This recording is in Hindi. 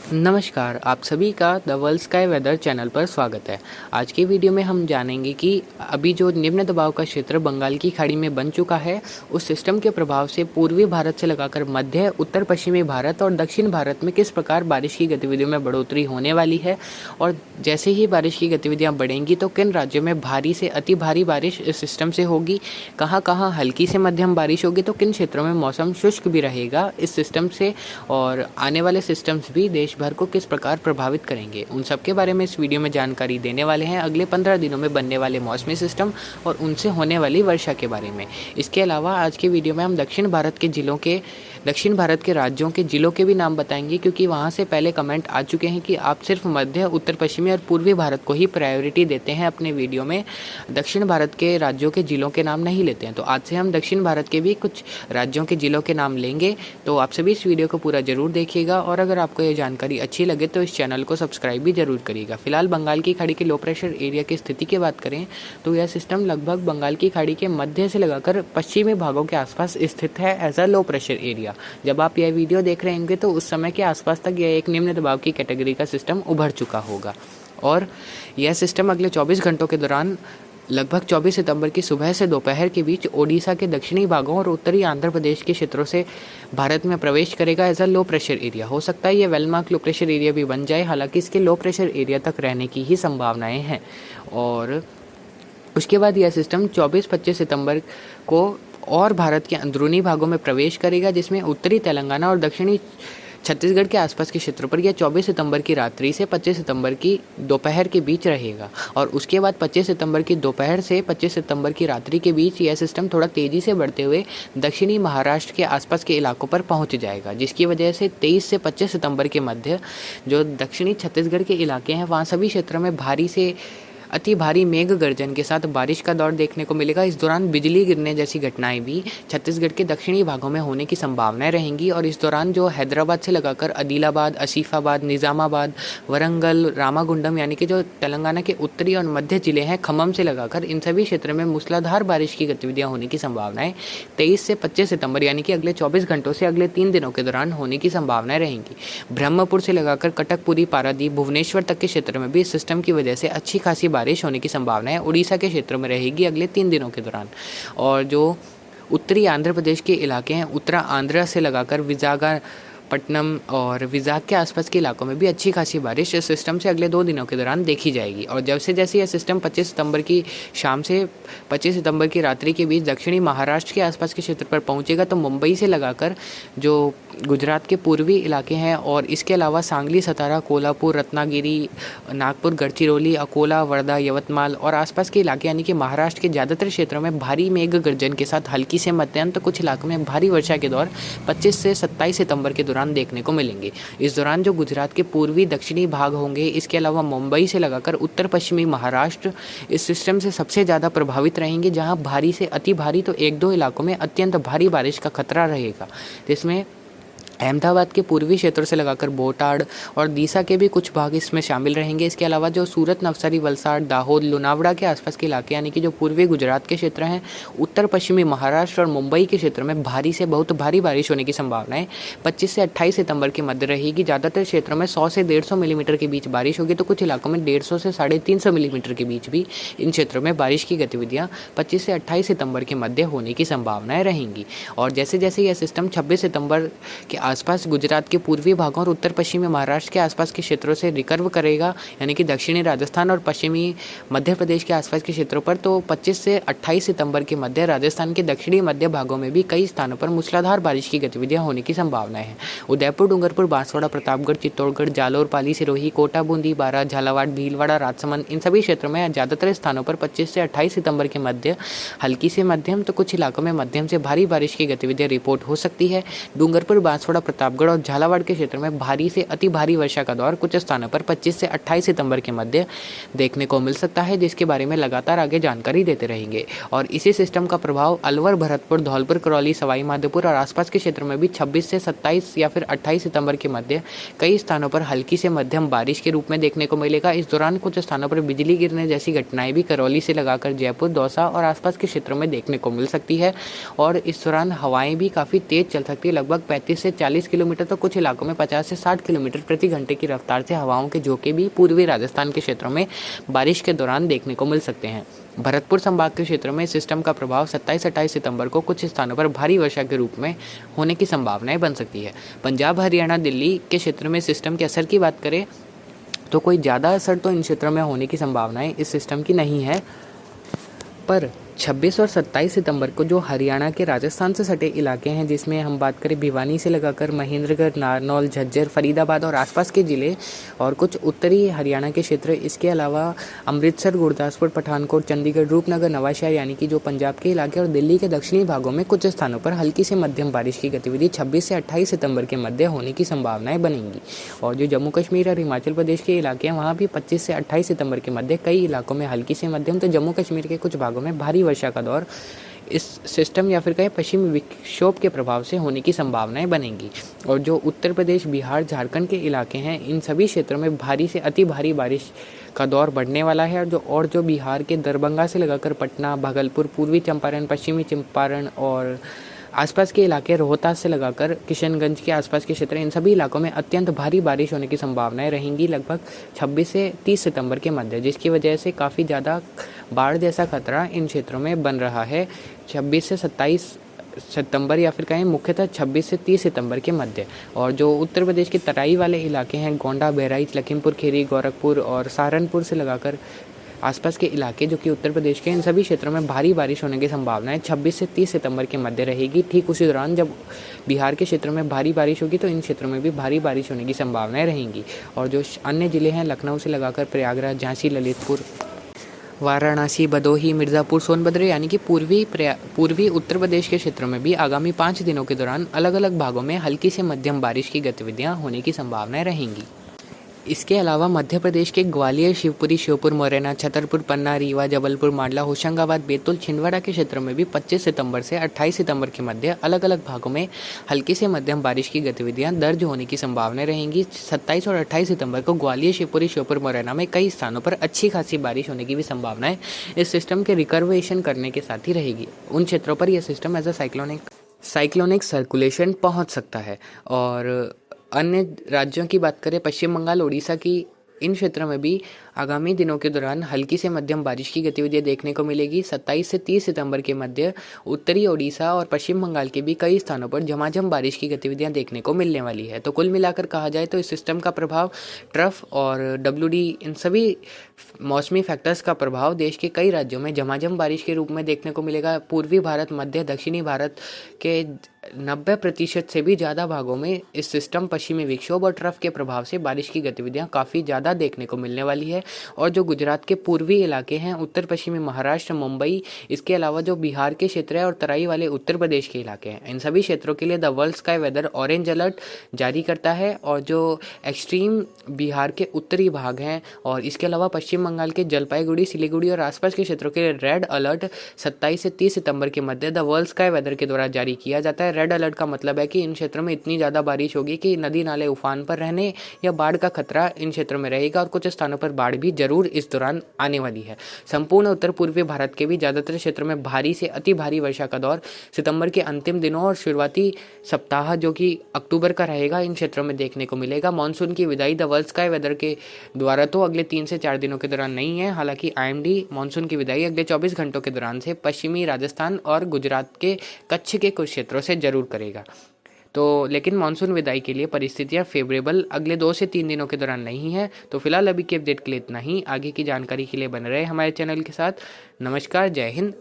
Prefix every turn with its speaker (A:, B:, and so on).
A: नमस्कार, आप सभी का the world sky weather channel पर स्वागत है। आज की वीडियो में हम जानेंगे कि अभी जो निम्न दबाव का क्षेत्र बंगाल की खाड़ी में बन चुका है, उस सिस्टम के प्रभाव से पूर्वी भारत से लगाकर मध्य, उत्तर पश्चिमी भारत और दक्षिण भारत में किस प्रकार बारिश की गतिविधियों में बढ़ोतरी होने वाली है और जैसे ही बारिश की गतिविधियाँ बढ़ेंगी तो किन राज्यों में भारी से अति भारी बारिश इस सिस्टम से होगी, कहाँ कहाँ हल्की से मध्यम बारिश होगी, तो किन क्षेत्रों में मौसम शुष्क भी रहेगा इस सिस्टम से और आने वाले सिस्टम्स भी देश भर को किस प्रकार प्रभावित करेंगे, उन सब के बारे में इस वीडियो में जानकारी देने वाले हैं। अगले 15 दिनों में बनने वाले मौसमी सिस्टम और उनसे होने वाली वर्षा के बारे में। इसके अलावा आज के वीडियो में हम दक्षिण भारत के राज्यों के जिलों के भी नाम बताएंगे, क्योंकि वहाँ से पहले कमेंट आ चुके हैं कि आप सिर्फ मध्य, उत्तर पश्चिमी और पूर्वी भारत को ही प्रायोरिटी देते हैं अपने वीडियो में, दक्षिण भारत के राज्यों के जिलों के नाम नहीं लेते हैं। तो आज से हम दक्षिण भारत के भी कुछ राज्यों के जिलों के नाम लेंगे। तो आप सभी इस वीडियो को पूरा जरूर देखिएगा और अगर आपको ये जानकारी अच्छी लगे तो इस चैनल को सब्सक्राइब भी जरूर करिएगा। फिलहाल बंगाल की खाड़ी के लो प्रेशर एरिया की स्थिति की बात करें तो यह सिस्टम लगभग बंगाल की खाड़ी के मध्य से लगाकर पश्चिमी भागों के आसपास स्थित है as a low pressure area. जब आप यह वीडियो देख रहे होंगे तो उस समय के आसपास तक यह एक निम्न दबाव की कैटेगरी का सिस्टम उभर चुका होगा और यह सिस्टम अगले 24 घंटों के दौरान लगभग 24 सितंबर की सुबह से दोपहर के बीच ओडिशा के दक्षिणी भागों और उत्तरी आंध्र प्रदेश के क्षेत्रों से भारत में प्रवेश करेगा as a low pressure area. हो सकता है ये वेलमार्क लो प्रेशर एरिया भी बन जाए, हालांकि इसके लो प्रेशर एरिया तक रहने की ही संभावनाएं हैं। और उसके बाद यह सिस्टम 24-25 सितंबर को और भारत के अंदरूनी भागों में प्रवेश करेगा, जिसमें उत्तरी तेलंगाना और दक्षिणी छत्तीसगढ़ के आसपास के क्षेत्रों पर यह 24 सितंबर की रात्रि से 25 सितंबर की दोपहर के बीच रहेगा और उसके बाद 25 सितंबर की दोपहर से 25 सितंबर की रात्रि के बीच यह सिस्टम थोड़ा तेज़ी से बढ़ते हुए दक्षिणी महाराष्ट्र के आसपास के इलाकों पर पहुंच जाएगा, जिसकी वजह से 23 से 25 सितंबर के मध्य जो दक्षिणी छत्तीसगढ़ के इलाके हैं वहाँ सभी क्षेत्रों में भारी से अति भारी मेघ गर्जन के साथ बारिश का दौर देखने को मिलेगा। इस दौरान बिजली गिरने जैसी घटनाएं भी छत्तीसगढ़ के दक्षिणी भागों में होने की संभावनाएं रहेंगी और इस दौरान जो हैदराबाद से लगाकर आदिलाबाद, आसिफाबाद, निज़ामाबाद, वरंगल, रामागुंडम यानी कि जो तेलंगाना के उत्तरी और मध्य जिले हैं, खम्मम से लगाकर इन सभी क्षेत्रों में मूसलाधार बारिश की गतिविधियाँ होने की संभावनाएं 23 से 25 सितंबर यानी कि अगले 24 घंटों से अगले 3 दिनों के दौरान होने की संभावनाएं रहेंगी। ब्रह्मपुर से लगाकर कटकपुरी, पारादीप, भुवनेश्वर तक के क्षेत्र में भी इस सिस्टम की वजह से अच्छी खासी बारिश होने की संभावना है। उड़ीसा के क्षेत्रों में रहेगी अगले 3 दिनों के दौरान और जो उत्तरी आंध्र प्रदेश के इलाके हैं, उत्तरा आंध्र से लगाकर विशाखापट्टनम और विजाग के आसपास के इलाकों में भी अच्छी खासी बारिश इस सिस्टम से अगले 2 दिनों के दौरान देखी जाएगी। और जैसे जैसे यह सिस्टम 25 सितंबर की शाम से 25 सितंबर की रात्रि के बीच दक्षिणी महाराष्ट्र के आसपास के क्षेत्र पर पहुंचेगा तो मुंबई से लगाकर जो गुजरात के पूर्वी इलाके हैं और इसके अलावा सांगली, सतारा, कोल्हापुर, रत्नागिरी, नागपुर, गढ़चिरौली, अकोला, वर्धा, यवतमाल और आसपास के इलाके यानी कि महाराष्ट्र के ज़्यादातर क्षेत्रों में भारी मेघ गर्जन के साथ हल्की से मध्यम तो कुछ इलाकों में भारी वर्षा के दौर 25 से 27 सितंबर के दौरान देखने को मिलेंगे। इस दौरान जो गुजरात के पूर्वी दक्षिणी भाग होंगे, इसके अलावा मुंबई से लगाकर उत्तर पश्चिमी महाराष्ट्र इस सिस्टम से सबसे ज़्यादा प्रभावित रहेंगे, जहाँ भारी से अति भारी तो 1-2 इलाकों में अत्यंत भारी बारिश का खतरा रहेगा, जिसमें अहमदाबाद के पूर्वी क्षेत्रों से लगाकर बोटाड और दीसा के भी कुछ भाग इसमें शामिल रहेंगे। इसके अलावा जो सूरत, नवसारी, वलसाड, दाहोद, लोनावड़ा के आसपास के इलाके यानी कि जो पूर्वी गुजरात के क्षेत्र हैं, उत्तर पश्चिमी महाराष्ट्र और मुंबई के क्षेत्र में भारी से बहुत भारी बारिश होने की संभावनाएं 25 से 28 सितंबर के मध्य रहेगी। ज़्यादातर क्षेत्रों में 100 से 150 मिलीमीटर के बीच बारिश होगी तो कुछ इलाकों में 150 से 350 मिलीमीटर के बीच भी इन क्षेत्रों में बारिश की गतिविधियाँ 25 से 28 सितंबर के मध्य होने की संभावनाएं रहेंगी। और जैसे जैसे यह सिस्टम 26 सितंबर के आसपास गुजरात के पूर्वी भागों और उत्तर पश्चिमी महाराष्ट्र के आसपास के क्षेत्रों से रिकर्व करेगा यानी कि दक्षिणी राजस्थान और पश्चिमी मध्य प्रदेश के आसपास के क्षेत्रों पर, तो 25 से 28 सितंबर के मध्य राजस्थान के दक्षिणी मध्य भागों में भी कई स्थानों पर मूसलाधार बारिश की गतिविधियां होने की संभावनाएं हैं। उदयपुर, डूंगरपुर, बांसवाड़ा, प्रतापगढ़, चित्तौड़गढ़, जालोर, पाली, सिरोही, कोटा, बूंदी, बारां, झालावाड़, भीलवाड़ा, राजसमंद इन सभी क्षेत्रों में ज़्यादातर स्थानों पर 25 से 28 सितंबर के मध्य हल्की से मध्यम तो कुछ इलाकों में मध्यम से भारी बारिश की गतिविधियां रिपोर्ट हो सकती है। डूंगरपुर, बांसवाड़ा, प्रतापगढ़ और झालावाड़ के क्षेत्र में भारी से अति भारी वर्षा का दौर कुछ स्थानों पर 25 से 28 सितंबर के मध्य देखने को मिल सकता है, जिसके बारे में लगातार आगे जानकारी देते रहेंगे। और इसी सिस्टम का प्रभाव अलवर, भरतपुर, धौलपुर, करौली, सवाई माधोपुर और आसपास के क्षेत्रों में भी 26 से 27 या फिर 28 सितंबर के मध्य कई स्थानों पर हल्की से मध्यम बारिश के रूप में देखने को मिलेगा। इस दौरान कुछ स्थानों पर बिजली गिरने जैसी घटनाएं भी करौली से लगाकर जयपुर, दौसा और आसपास के क्षेत्रों में देखने को मिल सकती है और इस दौरान हवाएं भी काफ़ी तेज चल सकती है, लगभग 35 से 40 किलोमीटर तो कुछ इलाकों में 50 से 60 किलोमीटर प्रति घंटे की रफ्तार से हवाओं के झोंके भी पूर्वी राजस्थान के क्षेत्रों में बारिश के दौरान देखने को मिल सकते हैं। भरतपुर संभाग के क्षेत्रों में सिस्टम का प्रभाव 27-28 सितंबर को कुछ स्थानों पर भारी वर्षा के रूप में होने की संभावनाएं बन सकती है। पंजाब, हरियाणा, दिल्ली के क्षेत्र में सिस्टम के असर की बात करें तो कोई ज़्यादा असर तो इन क्षेत्रों में होने की संभावनाएं इस सिस्टम की नहीं है, पर 26 और 27 सितंबर को जो हरियाणा के राजस्थान से सटे इलाके हैं, जिसमें हम बात करें भिवानी से लगाकर महेंद्रगढ़, नारनौल, झज्जर, फरीदाबाद और आसपास के ज़िले और कुछ उत्तरी हरियाणा के क्षेत्र, इसके अलावा अमृतसर, गुरदासपुर, पठानकोट, चंडीगढ़, रूपनगर, नवाशहर यानी कि जो पंजाब के इलाके और दिल्ली के दक्षिणी भागों में कुछ स्थानों पर हल्की से मध्यम बारिश की गतिविधि 26 से 28 सितंबर के मध्य होने की संभावनाएं बनेंगी। और जो जम्मू कश्मीर और हिमाचल प्रदेश के इलाके हैं, वहाँ भी 25 से 28 सितंबर के मध्य कई इलाकों में हल्की से मध्यम तो जम्मू कश्मीर के कुछ भागों में भारी वर्षा का दौर इस सिस्टम या फिर कहीं पश्चिमी विक्षोभ के प्रभाव से होने की संभावनाएं बनेंगी। और जो उत्तर प्रदेश, बिहार, झारखंड के इलाके हैं, इन सभी क्षेत्रों में भारी से अति भारी बारिश का दौर बढ़ने वाला है। और जो बिहार के दरभंगा से लगाकर पटना, भागलपुर, पूर्वी चंपारण, पश्चिमी चंपारण और आसपास के इलाके, रोहतास से लगाकर किशनगंज के आसपास के क्षेत्र, इन सभी इलाकों में अत्यंत भारी बारिश होने की संभावनाएं रहेंगी लगभग 26 से 30 सितंबर के मध्य, जिसकी वजह से काफ़ी ज़्यादा बाढ़ जैसा खतरा इन क्षेत्रों में बन रहा है 26 से 27 सितंबर या फिर कहें मुख्यतः 26 से 30 सितंबर के मध्य। और जो उत्तर प्रदेश के तराई वाले इलाके हैं, गोंडा, बहराइच, लखीमपुर खीरी, गोरखपुर और सहारनपुर से लगाकर आसपास के इलाके जो कि उत्तर प्रदेश के, इन सभी क्षेत्रों में भारी बारिश होने की संभावनाएं 26 से 30 सितंबर के मध्य रहेगी। ठीक उसी दौरान जब बिहार के क्षेत्रों में भारी बारिश होगी तो इन क्षेत्रों में भी भारी बारिश होने की संभावनाएं रहेंगी। और जो अन्य ज़िले हैं, लखनऊ से लगाकर प्रयागराज, झांसी, ललितपुर, वाराणसी, भदोही, मिर्ज़ापुर, सोनभद्र यानी कि पूर्वी उत्तर प्रदेश के क्षेत्रों में भी आगामी 5 दिनों के दौरान अलग अलग भागों में हल्की से मध्यम बारिश की गतिविधियां होने की संभावनाएं रहेंगी। इसके अलावा मध्य प्रदेश के ग्वालियर, शिवपुरी, श्योपुर, मुरैना, छतरपुर, पन्ना, रीवा, जबलपुर, मांडला, होशंगाबाद, बैतूल, छिंदवाड़ा के क्षेत्रों में भी 25 सितंबर से 28 सितंबर के मध्य अलग अलग भागों में हल्की से मध्यम बारिश की गतिविधियां दर्ज होने की संभावनाएं रहेंगी। 27 और 28 सितंबर को ग्वालियर, शिवपुरी, श्योपुर, मुरैना में कई स्थानों पर अच्छी खासी बारिश होने की भी संभावनाएं इस सिस्टम के रिकर्वेशन करने के साथ ही रहेगी। उन क्षेत्रों पर यह system as a cyclonic circulation पहुँच सकता है। और अन्य राज्यों की बात करें, पश्चिम बंगाल, उड़ीसा की, इन क्षेत्रों में भी आगामी दिनों के दौरान हल्की से मध्यम बारिश की गतिविधियां देखने को मिलेगी। 27 से 30 सितंबर के मध्य उत्तरी ओडिशा और पश्चिम बंगाल के भी कई स्थानों पर झमाझम बारिश की गतिविधियां देखने को मिलने वाली है। तो कुल मिलाकर कहा जाए तो इस सिस्टम का प्रभाव, ट्रफ और WD, इन सभी मौसमी फैक्टर्स का प्रभाव देश के कई राज्यों में झमाझम बारिश के रूप में देखने को मिलेगा। पूर्वी भारत, मध्य दक्षिणी भारत के 90% से भी ज़्यादा भागों में इस सिस्टम, पश्चिमी विक्षोभ और ट्रफ के प्रभाव से बारिश की गतिविधियां काफ़ी ज़्यादा देखने को मिलने वाली है। और जो गुजरात के पूर्वी इलाके हैं, उत्तर पश्चिमी महाराष्ट्र, मुंबई, इसके अलावा जो बिहार के क्षेत्र है और तराई वाले उत्तर प्रदेश के इलाके हैं, इन सभी क्षेत्रों के लिए the world sky weather orange alert जारी करता है। और जो एक्सट्रीम बिहार के उत्तरी भाग हैं और इसके अलावा पश्चिम बंगाल के जलपाईगुड़ी, सिलीगुड़ी और आसपास के क्षेत्रों के लिए रेड अलर्ट 27 से 30 सितंबर के मध्य द वर्ल्ड स्काई वेदर के द्वारा जारी किया जाता है। रेड अलर्ट का मतलब है कि इन क्षेत्रों में इतनी ज़्यादा बारिश होगी कि नदी नाले उफान पर रहने या बाढ़ का खतरा इन क्षेत्रों में रहेगा और कुछ स्थानों पर बाढ़ भी जरूर इस दौरान आने वाली है। संपूर्ण उत्तर पूर्वी भारत के भी ज़्यादातर क्षेत्रों में भारी से अति भारी वर्षा का दौर सितंबर के अंतिम दिनों और शुरुआती सप्ताह जो कि अक्टूबर का रहेगा, इन क्षेत्रों में देखने को मिलेगा। मानसून की विदाई द वर्ल्ड स्काई वेदर के द्वारा तो अगले 3 से 4 दिनों के दौरान नहीं है। हालांकि IMD मानसून की विदाई अगले 24 घंटों के दौरान से पश्चिमी राजस्थान और गुजरात के कच्छ के कुछ क्षेत्रों से जरूर करेगा। तो लेकिन मानसून विदाई के लिए परिस्थितियां फेवरेबल अगले 2 से 3 दिनों के दौरान नहीं है। तो फिलहाल अभी के अपडेट के लिए इतना ही। आगे की जानकारी के लिए बने रहे हमारे चैनल के साथ। नमस्कार, जय हिंद।